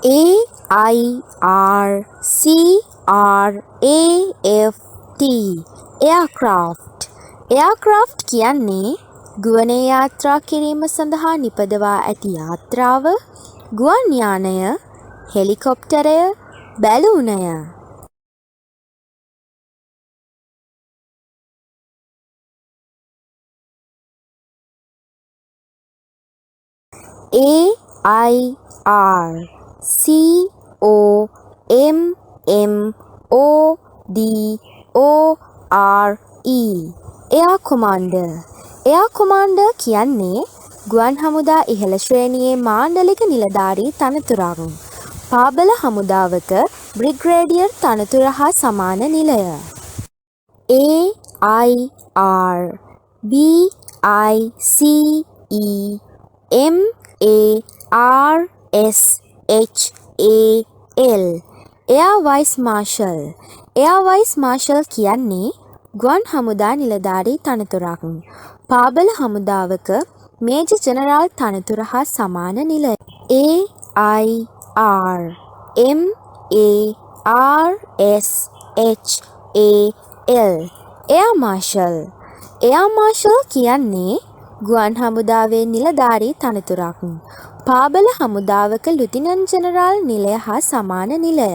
AIRCRAFT aircraft. aircraft කියන්නේ ගුවනේ යාත්‍රා කිරීම සඳහා නිපදවා ඇති යාත්‍රාව, ගුවන් යානය, හෙලිකොප්ටරය, බැලූනය. AIRCOMMODORE Air Commander. Air Commander කියන්නේ ගුවන් හමුදා ඉහළ ශ්‍රේණියේ මාණ්ඩලික නිලධාරී තනතුරක්. පාබල හමුදාවක බ්‍රිගේඩියර් තනතුර හා සමාන නිලය. AIRBICEMARSHAL Air Vice Marshal. Air Vice Marshal කියන්නේ ගුවන් හමුදා නිලධාරී තනතුරක්. පාබල හමුදාවක මේජර් ජෙනරාල් තනතුර හා සමාන නිලය. AIRMARSHAL Air Marshal. Air Marshal කියන්නේ ගුවන් හමුදාවේ නිලධාරී තනතුරක්. පාබල හමුදාවක ලුතිනන්ට් ජෙනරාල් නිලය හා සමාන නිලය.